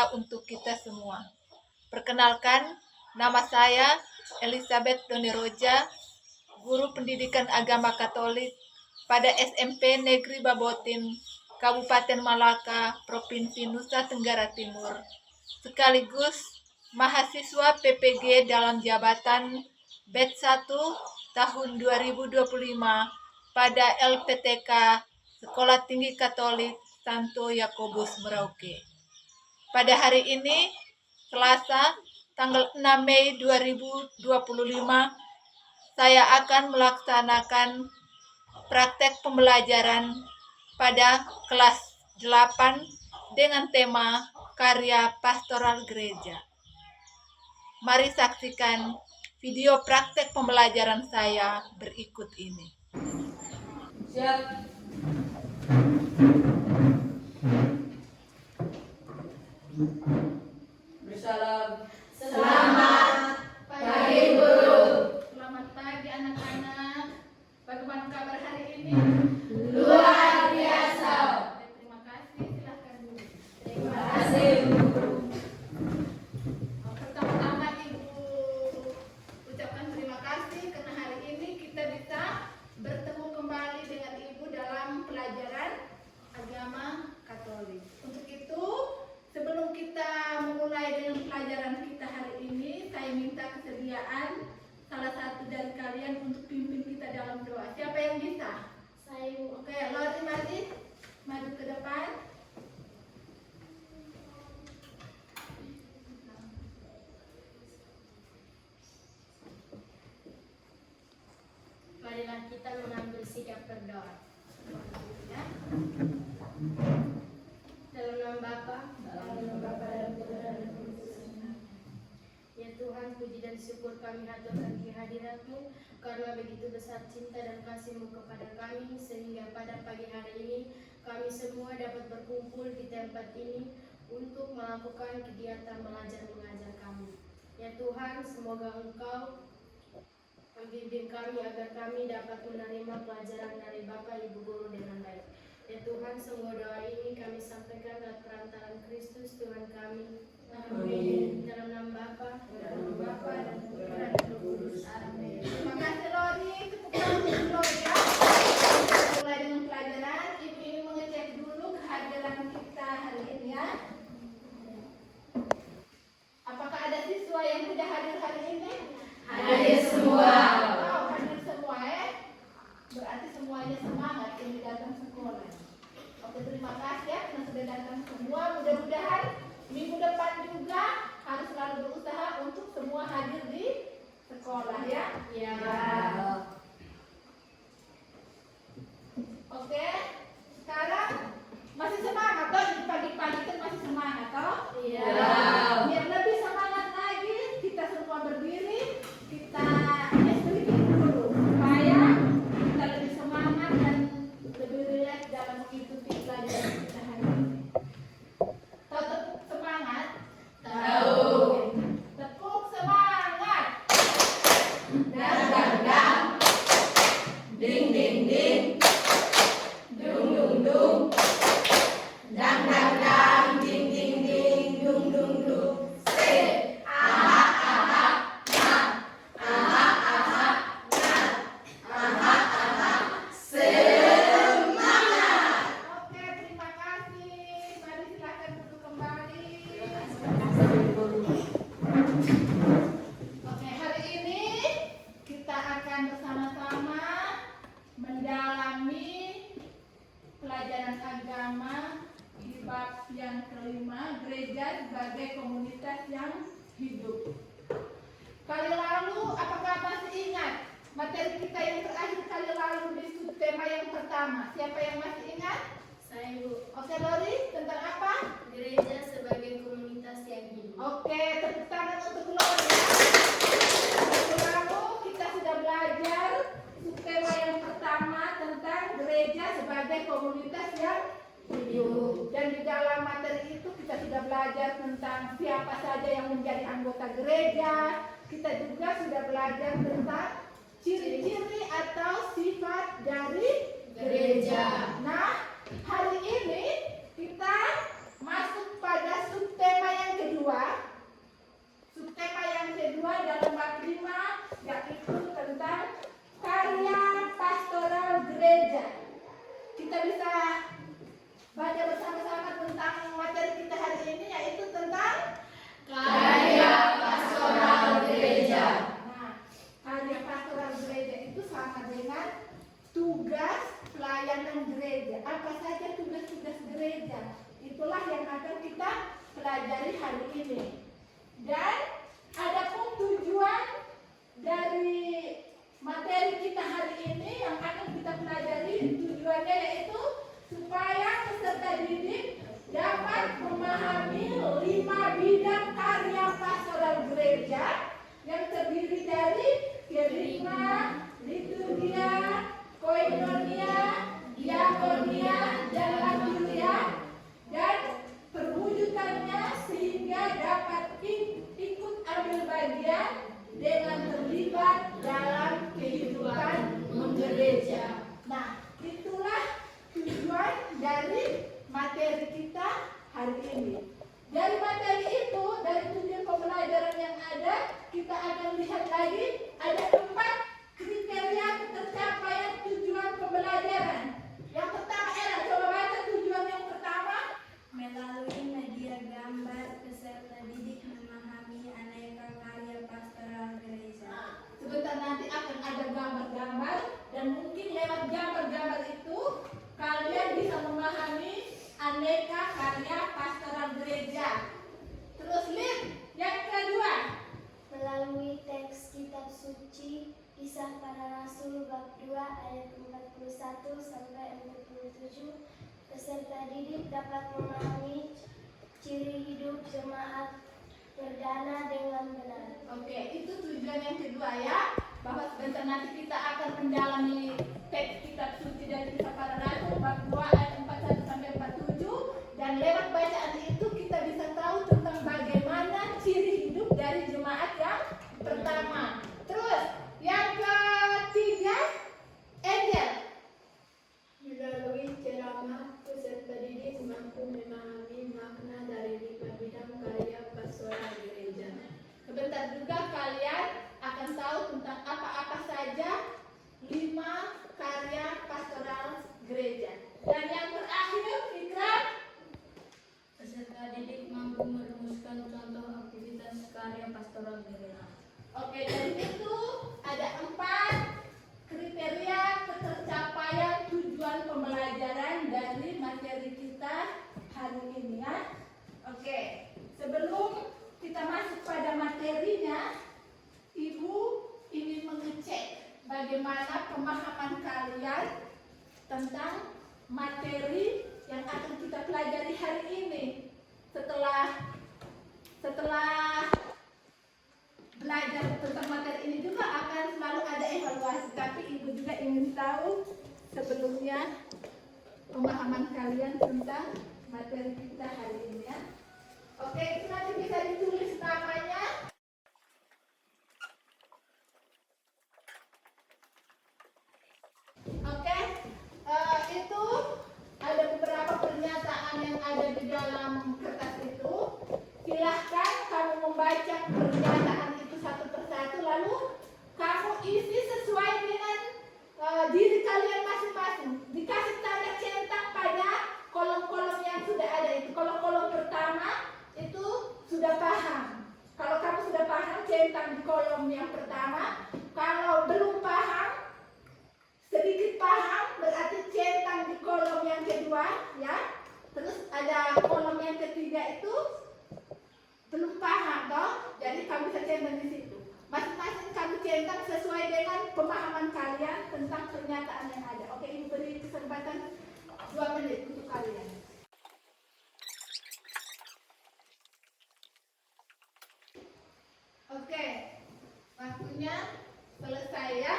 berguna untuk kita semua. Perkenalkan, nama saya Elizabeth Doniroja, guru pendidikan agama Katolik pada SMP Negeri Babotin, Kabupaten Malaka, Provinsi Nusa Tenggara Timur, sekaligus mahasiswa PPG dalam jabatan batch 1 tahun 2025 pada LPTK Sekolah Tinggi Katolik Santo Yakobus Merauke. Pada hari ini, Selasa, tanggal 6 Mei 2025, saya akan melaksanakan praktek pembelajaran pada kelas 8 dengan tema karya pastoral gereja. Mari saksikan video praktek pembelajaran saya berikut ini. Siap. Bersalam. Selamat pagi guru. Selamat pagi anak-anak. Bagaimana kabar hari ini? Luar biasa. Terima kasih. Silakan dulu. Terima kasih guru. Pertama-tama Ibu ucapkan terima kasih karena hari ini kita bisa bertemu kembali dengan Ibu dalam pelajaran agama Katolik. Untuk itu, sebelum kita memulai dengan pelajaran kita hari ini, saya minta kesediaan salah satu dari kalian untuk pimpin kita dalam doa. Siapa yang bisa? Saya. Oke, Lori mari maju ke depan. Marilah kita mengambil sikap berdoa. Ya. Dalam nama Bapa, dan Putra dan Roh Kudus. Ya Tuhan, puji dan syukur kami haturkan kehadirat-Mu karena begitu besar cinta dan kasih-Mu kepada kami, sehingga pada pagi hari ini kami semua dapat berkumpul di tempat ini untuk melakukan kegiatan belajar mengajar kami. Ya Tuhan, semoga Engkau membimbing kami agar kami dapat menerima pelajaran dari Bapak Ibu Guru dengan baik. Ya Tuhan, semua doa ini kami sampaikan lewat perantaraan Kristus Tuhan kami. Amin. Dalam nama Bapa, dan Putra dan Roh Kudus. Amin. Terima kasih Lori. Tepuk tangan untuk Lori ya. Mulai dengan pelajaran, Ibu ini mengecek dulu kehadiran kita hari ini ya. Apakah ada siswa yang tidak hadir hari ini? Hadir semua. Oh, hadir semua ya. Berarti semuanya semangat yang datang sekolah. Oke, terima kasih ya karena sudah datang semua. Mudah-mudahan minggu depan juga harus selalu berusaha untuk semua hadir di sekolah ya. Ya. Oke, sekarang masih semangat toh? Di pagi-pagi kan masih semangat toh? Iya. Biar lebih semangat lagi, kita semua berdiri, kita stretching dulu supaya kita lebih semangat dan lebih rileks dalam mengikuti pelajaran kita hari ini. Tahu tepuk semangat? Tahu. Tepuk semangat. Dang dang dang. Ding ding ding. Dung dung dung. Dang dang dang. Ding ding ding. Dung dung dung. Say. Aha aha. Na. Aha aha. Na. Aha aha. Semangat. Oke, terima kasih. Mari silakan duduk kembali. Oke, hari ini kita akan bersama-sama mendalami pelajaran agama di bab yang kelima, gereja sebagai komunitas yang hidup. Kali lalu, apakah masih ingat materi kita yang terakhir kali lalu di subtema yang pertama? Siapa yang masih ingat? Saya Bu. Oke, Lori, tentang apa? Gereja sebagai komunitas yang hidup. Oke, tepuk tangan untuk Lori. Minggu lalu kita sudah belajar subtema yang pertama tentang gereja sebagai komunitas yang hidup. Dan di dalam materi itu kita sudah belajar tentang siapa saja yang menjadi anggota gereja. Kita juga sudah belajar tentang ciri-ciri atau sifat dari gereja. Nah, hari ini kita masuk pada subtema tugas pelayanan gereja. Apa saja tugas-tugas gereja? Itulah yang akan kita pelajari hari ini. Dan adapun tujuan dari materi kita hari ini yang akan kita pelajari, tujuannya yaitu supaya peserta didik dapat memahami 5 bidang karya pastoral gereja yang terdiri dari kerigma, liturgia, koinonia, diakonia, dan lagulia, dan perwujudannya sehingga dapat ikut ambil bagian dengan terlibat dalam kehidupan menggereja. Nah, itulah tujuan dari materi kita hari ini. Dari materi itu, dari tujuan pembelajaran yang ada, kita akan lihat lagi ada 4 kriteria tercapaian tujuan pembelajaran. Yang pertama, coba baca tujuan yang pertama. Melalui media gambar, peserta didik memahami aneka karya pastoral gereja. Sebentar nanti akan ada gambar-gambar, dan mungkin lewat gambar-gambar itu kalian bisa memahami aneka karya pastoral gereja. Terus lihat yang kedua. Melalui teks kitab suci Kisah Para Rasul bab 2 ayat 41 sampai 47, peserta didik dapat memahami ciri hidup jemaat perdana dengan benar. Oke, itu tujuan yang kedua ya. Bahwa sebentar nanti kita akan mendalami teks kitab suci dari Kisah Para Rasul bab 2 ayat 41 sampai 47, dan lewat bacaan itu kita bisa tahu tentang bagaimana ciri hidup dari jemaat yang pertama. Terus yang ketiga, Angel. Melalui ceramah, peserta didik mampu memahami makna dari 5 bidang karya pastoral gereja. Sebentar juga kalian akan tahu tentang apa-apa saja 5 karya pastoral gereja. Dan yang terakhir, Ikram. Peserta didik mampu merumuskan contoh aktivitas karya pastoral gereja. Oke, dari itu ada 4 kriteria ketercapaian tujuan pembelajaran dari materi kita hari ini ya. Oke, sebelum kita masuk pada materinya, Ibu ingin mengecek bagaimana pemahaman kalian tentang materi yang akan kita pelajari hari ini. Setelah belajar tentang materi ini juga akan selalu ada evaluasi, tapi Ibu juga ingin tahu sebelumnya pemahaman kalian tentang materi kita hari ini ya. Oke, itu nanti bisa ditulis namanya. Oke, itu ada beberapa pernyataan yang ada di dalam kertas itu. Silahkan kamu membaca pernyataan itu satu persatu, lalu kamu isi sesuai dengan diri kalian masing-masing. Dikasih tanda centang pada kolom-kolom yang sudah ada itu. Kalau kolom pertama itu sudah paham. Kalau kamu sudah paham, centang di kolom yang pertama. Kalau belum paham, sedikit paham, berarti centang di kolom yang kedua ya. Terus ada kolom yang ketiga itu belum paham toh, jadi kamu bisa centang di situ. Masing-masing kamu centang sesuai dengan pemahaman kalian tentang pernyataan yang ada. Oke, Ibu beri kesempatan 2 menit untuk kalian. Oke, waktunya selesai ya.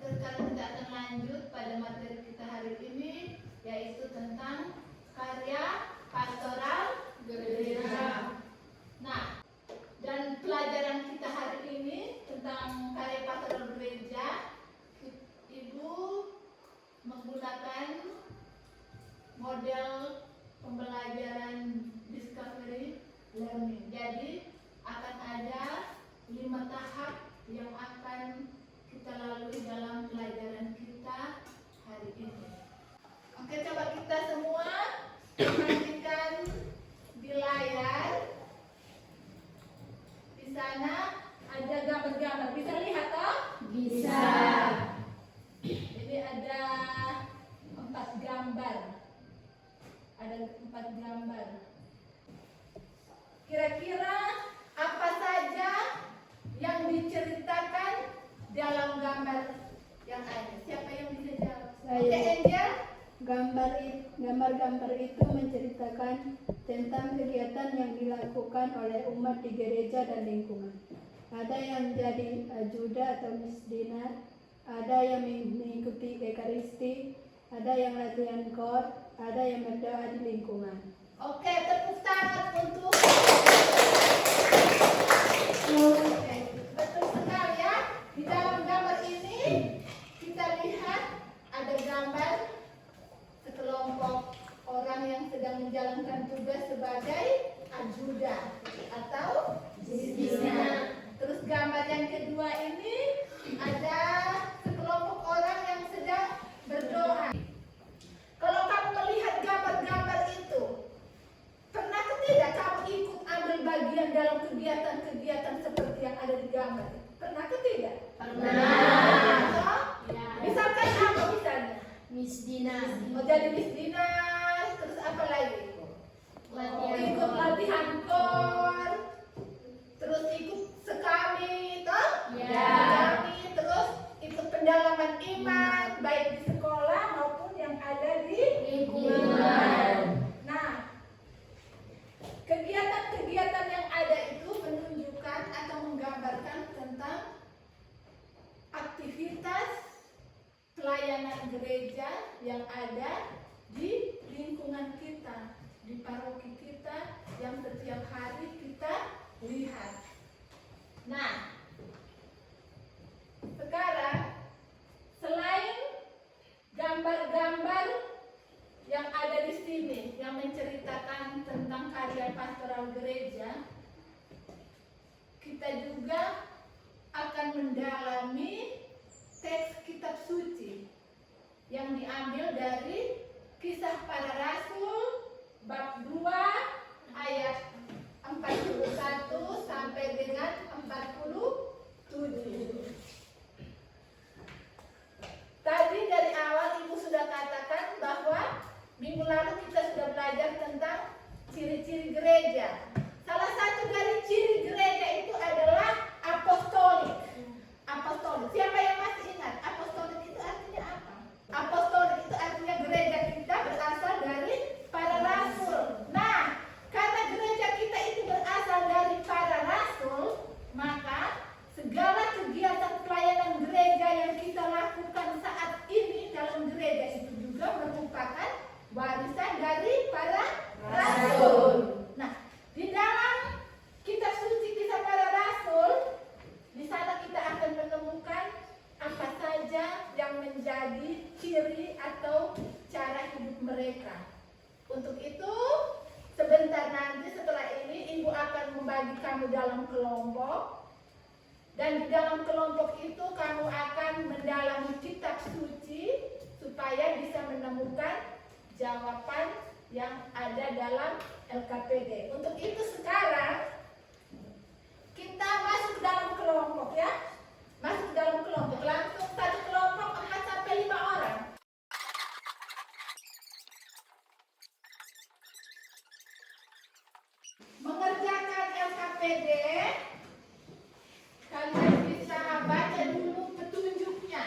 Sekarang kita akan lanjut pada materi kita hari ini, yaitu tentang karya pastoral gereja. Nah, dan pelajaran kita hari ini tentang karya pastoral gereja, Ibu menggunakan model pembelajaran discovery learning. Jadi akan ada 5 tahap yang akan kita lalui dalam pelajaran kita hari ini. Oke, coba kita semua kegiatan yang dilakukan oleh umat di gereja dan lingkungan. Ada yang menjadi ajuda atau misdina, ada yang mengikuti ekaristi, ada yang latihan kor, ada yang berdoa di lingkungan. Oke, tepuk tangan untuk betul sekali ya. Di dalam gambar ini kita lihat ada gambar sekelompok orang yang sedang menjalankan tugas sebagai ajuda atau misdina. Terus gambar yang kedua ini ada sekelompok orang yang sedang berdoa. Kalau kamu melihat gambar-gambar itu, pernah tidak kamu ikut ambil bagian dalam kegiatan-kegiatan seperti yang ada di gambar? Pernah tidak? Pernah. Ya. Misalkan apa misalnya? Misdina. Mau jadi misdina, terus apa lagi? Ikut latihan kor, terus ikut sekami, toh? Ya. Sekami, terus ikut pendalaman iman, baik di sekolah maupun yang ada di Lingkungan. Nah, kegiatan-kegiatan yang ada itu menunjukkan atau menggambarkan tentang aktivitas pelayanan gereja yang ada di lingkungan kita, di paroki kita yang setiap hari kita lihat. Nah, sekarang selain gambar-gambar yang ada di sini yang menceritakan tentang karya pastoral gereja, kita juga akan mendalami teks kitab suci yang diambil dari Kisah Para Rasul bab 2 ayat 41 sampai dengan 47. Tadi dari awal Ibu sudah katakan bahwa minggu lalu kita sudah belajar tentang ciri-ciri gereja. Salah satu dari ciri gereja itu adalah apostolik. Apostolik. Siapa yang masih ingat? Apostolik itu artinya apa? Apostolik itu artinya gereja kita berasal dari para rasul. Nah, karena gereja kita itu berasal dari para rasul, maka segala kegiatan pelayanan gereja yang kita lakukan saat ini dalam gereja itu juga merupakan warisan dari para rasul. Nah, di dalam kitab suci Kisah Para Rasul, di sana kita akan menemukan apa saja yang menjadi ciri atau cara hidup mereka. Untuk itu, sebentar nanti setelah ini Ibu akan membagi kamu dalam kelompok. Dan di dalam kelompok itu kamu akan mendalami kitab suci supaya bisa menemukan jawaban yang ada dalam LKPD. Untuk itu sekarang kita masuk dalam kelompok ya. Masuk dalam kelompok. Langsung satu kelompok 4 sampai 5 orang. Mengerjakan LKPD, kalian bisa baca dulu petunjuknya.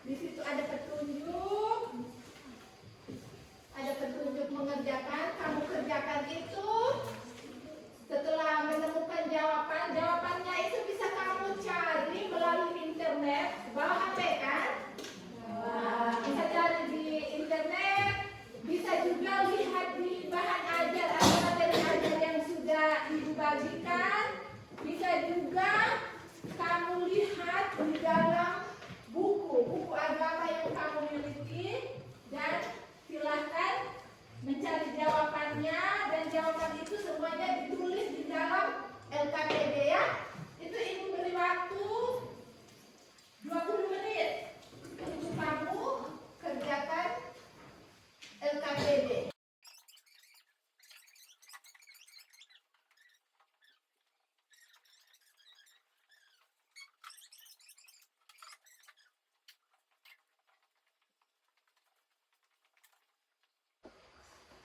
Di situ ada petunjuk. Ada petunjuk mengerjakan. Kamu kerjakan itu. Setelah menemukan jawabannya itu bisa kamu cari melalui internet. Bawa HP kan? Bisa cari di internet. Bisa juga lihat di bahan ajar atau materi ajar yang sudah Ibu bagikan. Bisa juga kamu lihat di dalam buku agama yang kamu miliki, dan silahkan mencari jawabannya, dan jawaban itu semuanya ditulis di dalam LKPD ya. Itu Ibu beri waktu 20 menit untuk kamu kerjakan LKPD.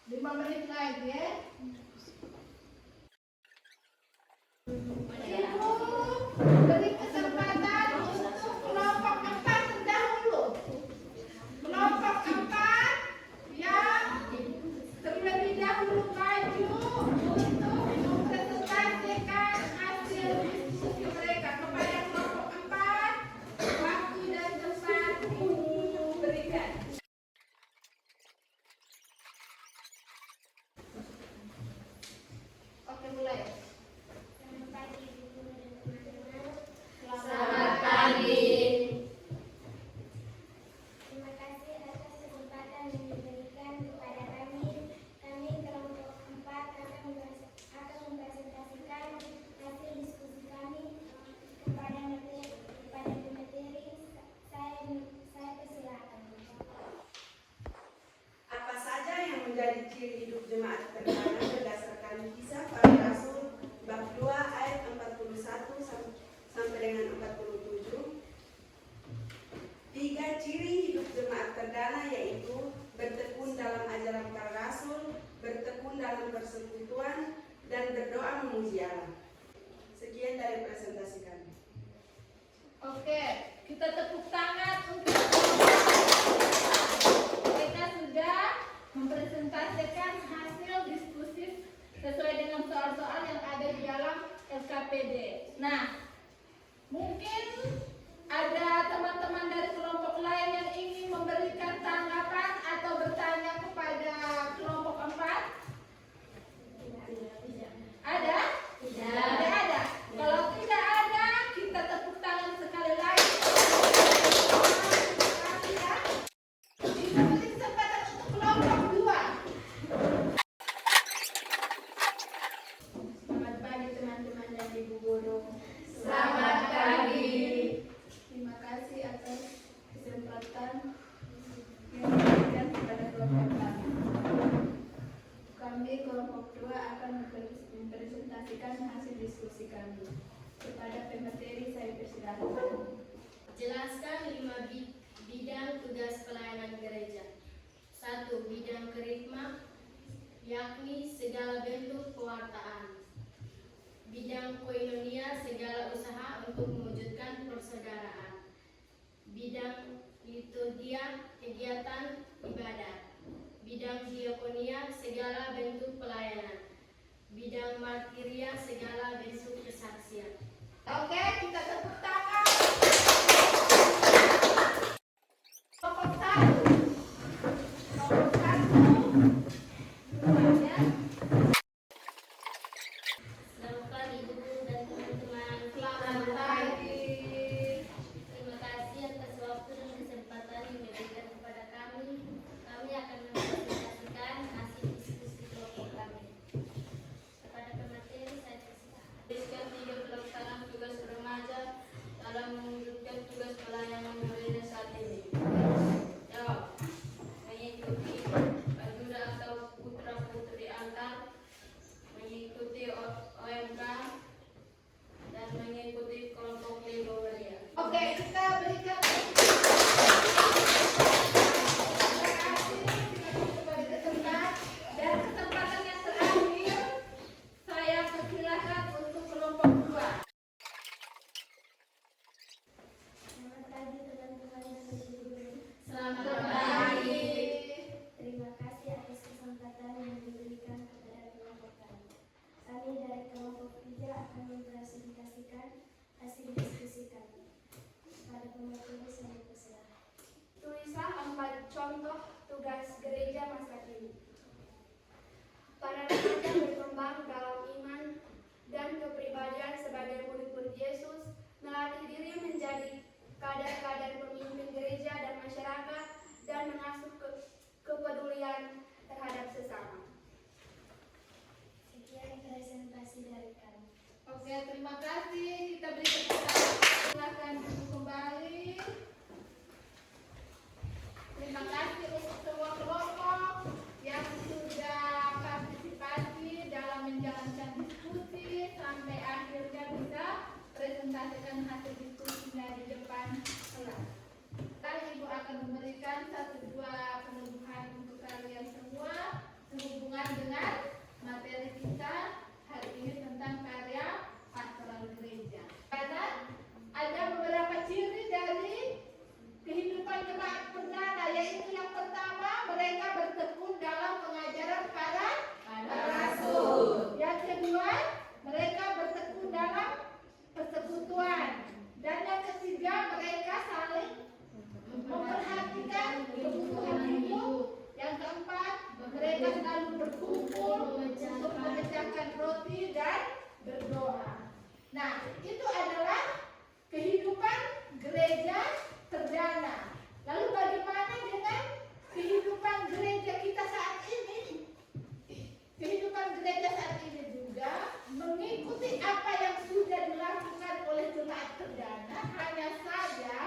Lima menit lagi ya. Ibu beri kesempatan untuk kelompok 4 terdahulu. Kelompok 4 yang terlebih dahulu maju Nah, mungkin ada teman-teman dari kelompok lain yang ingin memberikan tanggapan atau bertanya kepada kelompok 4? Ada? Tidak ada. Kalau tidak ada, kita tepuk tangan sekali lagi. Kita beri kesempatan untuk kelompok 2. Selamat pagi teman-teman dan ibu guru. Selamat pagi. Terima kasih atas kesempatan yang diberikan kepada kelompok kami. Kami kelompok 2 akan mempresentasikan hasil diskusi kami. Kepada pemateri saya persilahkan. Jelaskan 5 bidang tugas pelayanan gereja. 1. Bidang kerikma, yakni segala bentuk pewartaan. Bidang koinonia, segala usaha untuk mewujudkan persaudaraan. Bidang liturgia, kegiatan ibadah. Bidang diakonia, segala bentuk pelayanan. Bidang martiria, segala bentuk kesaksian. Oke, kita tepuk tangan. Kelompok 1. Kelompok 1. Semuanya. Selamat pagi guru dan teman-teman. Selamat pagi. Terima kasih atas waktu dan kesempatan yang diberikan kepada kami. Kami akan mempresentasikan hasil diskusi kelompok kami. Kepada pemateri saya persilahkan. Tuliskan 3 pelaksanaan tugas remaja dalam mewujudkan tugas pelayanan gereja saat ini. Jawab. Mengikuti ajudan atau putra-putri antar, mengikuti OMK, dan mengikuti kelompok Lego Waria. Oke, kita berikan dan kesempatan yang terakhir saya persilahkan untuk kelompok 2. Selamat pagi teman-teman dan ibu guru. Selamat pagi. Terima kasih atas kesempatan yang diberikan kepada kelompok kami. Kami dari kelompok 3 akan mempresentasikan hasil diskusi kami. Pada pemateri saya persilahkan. Tulislah 4 contoh tugas gereja masa kini. Para remaja berkembang dalam iman dan kepribadian sebagai murid-murid Yesus, melatih diri menjadi kader-kader pemimpin gereja dan masyarakat, dan mengasuh kepedulian terhadap sesama. Sekian presentasi dari kami. Oke, terima kasih. Kita beri tepuk tangan. Silakan duduk kembali. Terima kasih untuk semua kelompok yang sudah partisipasi dalam menjalankan diskusi sampai akhirnya bisa presentasikan hasil diskusinya di depan kelas. Dan Ibu akan memberikan 1-2 peneguhan untuk kalian semua sehubungan dengan materi kita hari ini tentang karya pastoral gereja. Karena ada beberapa ciri dari kehidupan jemaat perdana, yaitu yang pertama, mereka bertekun dalam pengajaran para rasul. Yang kedua, mereka bertekun dalam persekutuan. Dan yang ketiga, mereka saling memperhatikan kebutuhan hidup. Yang keempat, mereka selalu berkumpul untuk memecahkan roti dan berdoa. Nah, itu adalah kehidupan gereja perdana. Lalu bagaimana dengan kehidupan gereja kita saat ini? Kehidupan gereja saat ini juga mengikuti apa yang sudah dilakukan oleh jemaat perdana, hanya saja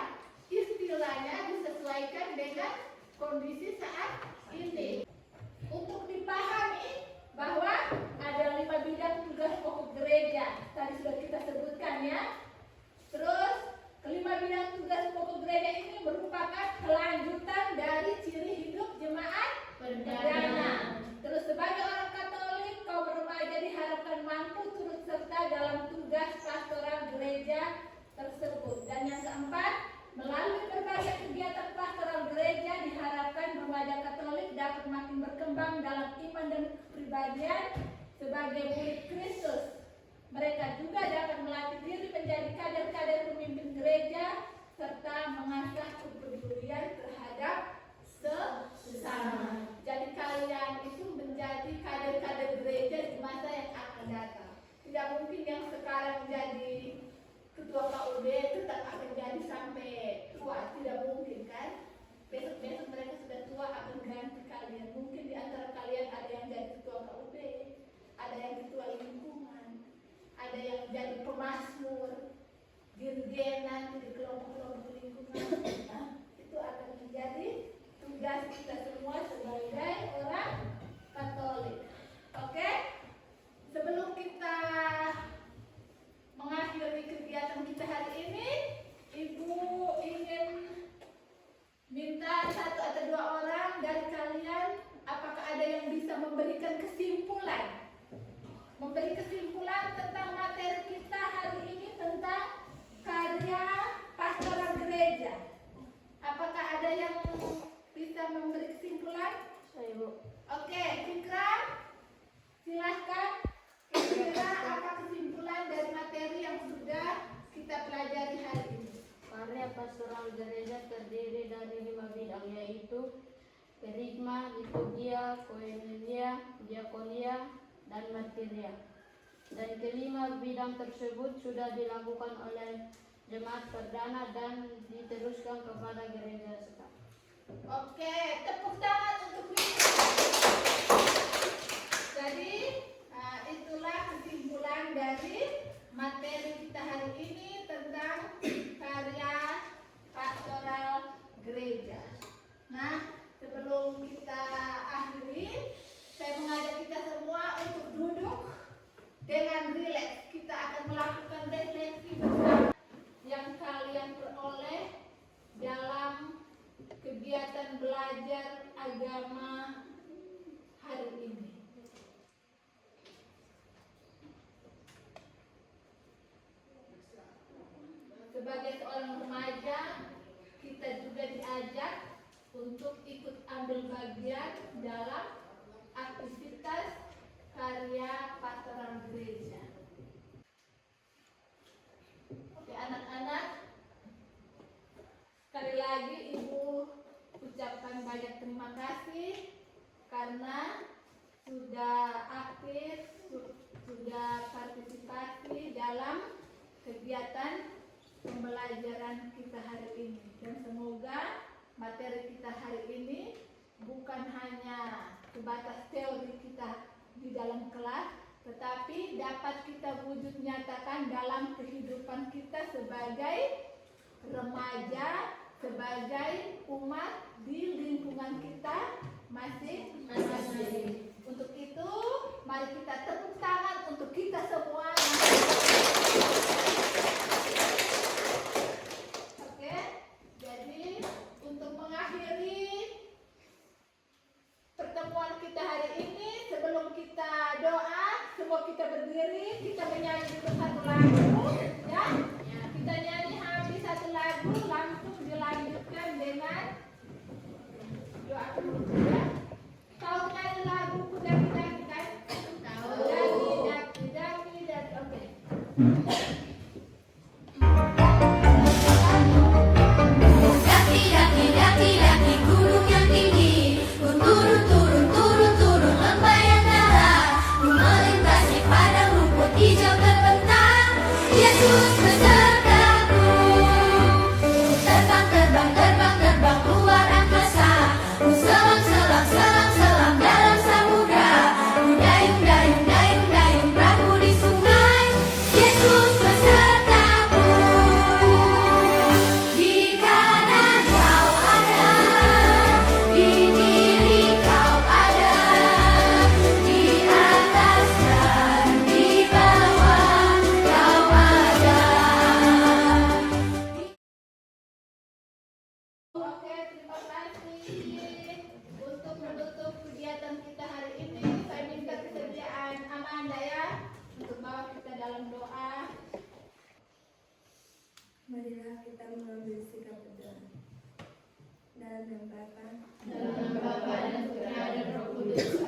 istilahnya disesuaikan dengan kondisi saat ini. Untuk dipahami bahwa ada 5 bidang tugas pokok gereja, tadi sudah kita sebutkan ya. Terus kelima bidang tugas pokok gereja ini merupakan kelanjutan dari ciri hidup jemaat perdana. Terus sebagai orang Katolik, kaum remaja diharapkan mampu turut serta dalam tugas pastoral gereja tersebut. Dan yang keempat, melalui berbagai kegiatan pastoral gereja diharapkan remaja Katolik dapat makin berkembang dalam iman dan kepribadian sebagai murid Kristus. Mereka juga dapat melatih diri datang. Tidak mungkin yang sekarang jadi ketua KUB tetap akan jadi sampai tua, tidak mungkin kan? Besok-besok mereka sudah tua akan ganti kalian. Mungkin di antara kalian ada yang jadi ketua KUB, ada yang ketua lingkungan, ada yang jadi pemasmur, dirgenan di kelompok-kelompok lingkungan. Nah, itu akan menjadi tugas kita semua sebagai orang Katolik. Oke? Sebelum kita mengakhiri kegiatan kita hari ini, Ibu ingin minta satu atau dua orang dari kalian, apakah ada yang bisa memberikan kesimpulan? Memberi kesimpulan tentang materi kita hari ini tentang karya pastoral gereja. Apakah ada yang bisa memberi kesimpulan? Saya Bu. Oke, Fikra, silahkan. Kira-kira apa kesimpulan dari materi yang sudah kita pelajari hari ini? Karya pastoral gereja terdiri dari 5 bidang, yaitu kerigma, liturgia, koinonia, diakonia, dan martiria. Dan kelima bidang tersebut sudah dilakukan oleh jemaat perdana dan diteruskan kepada gereja sekarang. Oke, tepuk tangan untuk Fikra. Jadi, itulah kesimpulan dari materi kita hari ini tentang karya pastoral gereja. Nah, sebelum kita akhiri, saya mengajak kita semua untuk duduk dengan rileks. Kita akan melakukan refleksi bersama yang kalian peroleh dalam kegiatan belajar agama hari ini. Sebagai seorang remaja, kita juga diajak untuk ikut ambil bagian dalam aktivitas karya pastoral gereja. Oke, anak-anak, sekali lagi Ibu ucapkan banyak terima kasih karena sudah aktif, sudah partisipasi dalam kegiatan pembelajaran kita hari ini. Dan semoga materi kita hari ini bukan hanya sebatas teori kita di dalam kelas, tetapi dapat kita wujud nyatakan dalam kehidupan kita sebagai remaja, sebagai umat di lingkungan kita masing-masing. Untuk itu, mari kita tepuk tangan untuk kita semua. Oke, jadi untuk mengakhiri pertemuan kita hari ini, sebelum kita doa, semua kita berdiri, kita menyanyi satu lagu, ya. Kita nyanyi habis satu lagu, langsung dilanjutkan dengan doa penutup, ya. Tahu kan lagu kuda-kuda kan? Tahu. Daki, oke. Daki, daki, daki, daki gunung yang tinggi. Ku turun, turun, turun, turun lembah yang dalam. Ku melintasi padang rumput hijau terbentang. Yesus besertaku. Terbang, terbang, terbang, terbang luar angkasa. Ku selam, selam, selam, selam dalam samudra. Ku dayung, dayung, dayung, dayung perahu di sungai. Yesus besertaku. Di kanan kau ada, di kiri kau ada, di atas dan di bawah kau ada. Oke, terima kasih. Untuk menutup kegiatan kita hari ini, saya minta kesediaan Amanda ya untuk bawa kita dalam doa. Marilah kita mengambil sikap berdoa. Dalam nama Bapa Dalam nama Bapa dan Putra dan Roh Kudus.